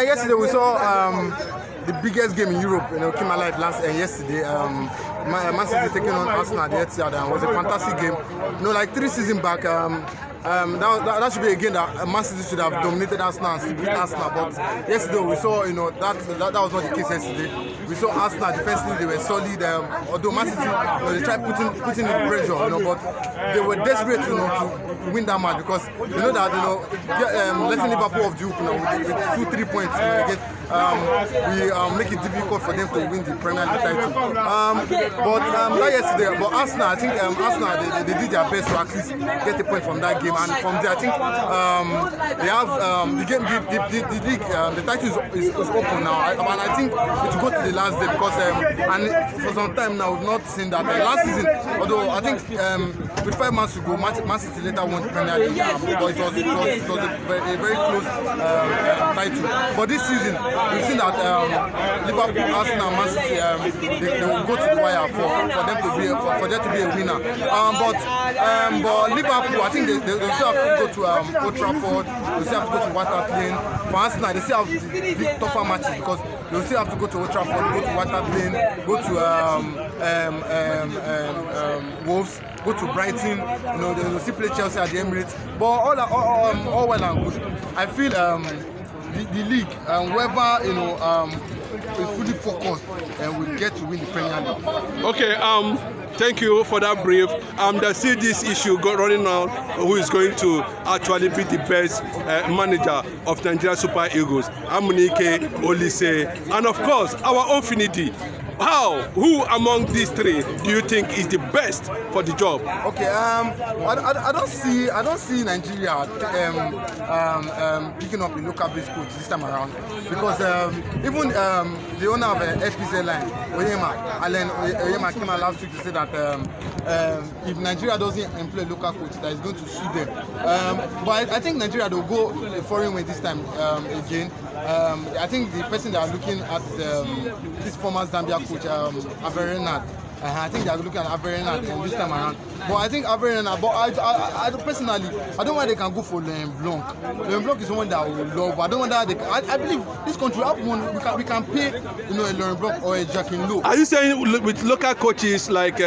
Yesterday we saw the biggest game in Europe, came alive yesterday. Man City taking on Arsenal at the Etihad, and it was a fantastic game. Like 3 seasons back, that should be a game that Man City should have dominated Arsenal and beat Arsenal. But yesterday we saw, that was not the case yesterday. We saw Arsenal defensively; they were solid. Although Man City, they tried putting in pressure, but they were desperate, to win that match because letting Liverpool off the hook, with 2-3 points against. We make it difficult for them to win the Premier League title. That yesterday, but Arsenal, I think Arsenal they did their best to at least get a point from that game, and from there I think they have the game, the league, the title is open now, and I think it will go to the last day because and for some time now we've not seen that last season. Although I think with 5 months to go, Man City later won the Premier League, but it was a very close title. But this season, we've seen that Liverpool, Arsenal, Man City, they will go to the wire for them to be a winner. But Liverpool, I think they still have to go to Old Trafford. They still have to go to White Hart Lane. For Arsenal, they still have the tougher matches because they still have to go to Old Trafford, go to White Hart Lane, go to Wolves, go to Brighton. They will still play Chelsea at the Emirates. But all well and good. I feel the league, whoever is fully focused and will get to win the Premier League. Okay, thank you for that brief. There's still this issue running on, who is going to actually be the best manager of Nigeria Super Eagles, Amunike, Olise, and of course our own Finidi. Who among these 3 do you think is the best for the job? Okay, I don't see Nigeria picking up a local-based coach this time around because even the owner of FPZ line, Oyema came out last week to say that if Nigeria doesn't employ a local coach, that is going to sue them. But I think Nigeria will go a foreign way this time again. I think the person they are looking at is this former Zambia coach, Averrenad. I think they are looking at Averrenad this time around. But I think Averrenad, but I personally, I don't know why they can go for Laurent Blanc. Laurent Blanc is someone that I would love, but I don't know that I believe this country, we can pay, a Laurent Blanc or a Jacqueline Lowe. Are you saying with local coaches like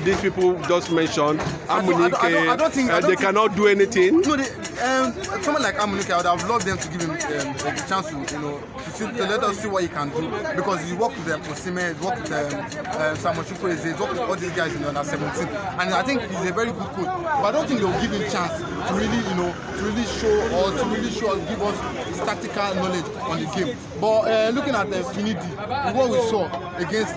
these people just mentioned, Amunike, they cannot do anything? No, someone like Amunike, I would have loved them to give him a chance to let us see what he can do, because he worked with Osimhen, he worked with Samuel Chukwueze, he's worked with all these guys in the under 17, and I think he's a very good coach. But I don't think they'll give him a chance to really, give us his tactical knowledge on the game. But looking at Finidi, what we saw against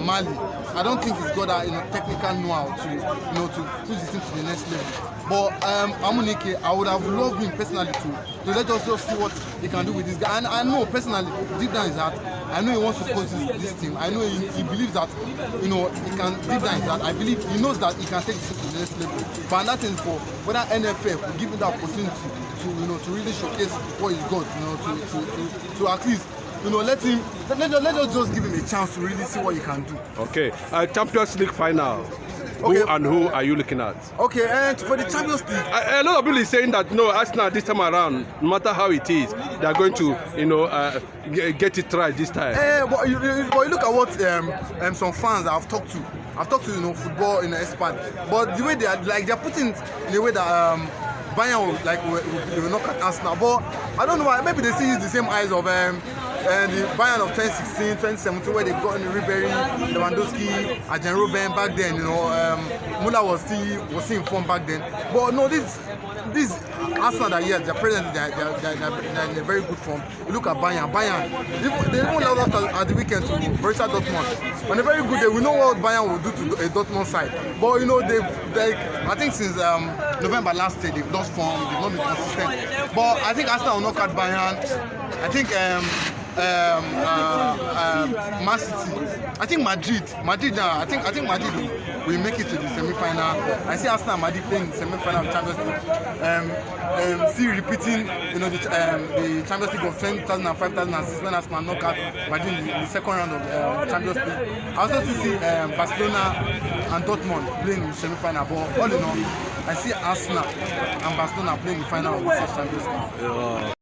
Mali, I don't think he's got that technical know-how to push this team to the next level. But Amunike, I would have loved him personally to let us see what he can do with this guy. And I know personally, deep down his heart, I know he wants to coach this team. I know he believes that he can, deep down his heart, I believe he knows that he can take this to the next level. But nothing for whether NFF will give him the opportunity to really showcase what he's got, to at least let us just give him a chance to really see what he can do. Okay, Champions League final. Okay. Who are you looking at? Okay, and for the Champions League, a lot of people is saying that no, Arsenal this time around, no matter how it is, they are going to get it right this time. But you look at what some fans I've talked to football expert, but the way they're putting it in a way that Bayern will knock at Arsenal. But I don't know why. Maybe they see the same eyes of the Bayern of 2016, 2017, where they got in Ribery, Lewandowski, Arjen Robben back then. Muller was still informed back then. But no, this Arsenal that year, they're present, they're in a very good form. You look at Bayern, they even allowed us at the weekend to Borussia Dortmund. On a very good day, we know what Bayern will do to a Dortmund side. But I think since November last year, they've lost form, they've not been consistent. But I think Arsenal will knock out Bayern. I think Man City. I think Madrid now. I think Madrid will make it to the semi-final. I see Arsenal and Madrid playing the semi-final of Champions League. Still repeating, the Champions League of 2005, 2006 when Arsenal knocked out Madrid in the second round of Champions League. I also see Barcelona and Dortmund playing in the semi-final. But all in all, I see Arsenal and Barcelona playing the final of the first Champions League.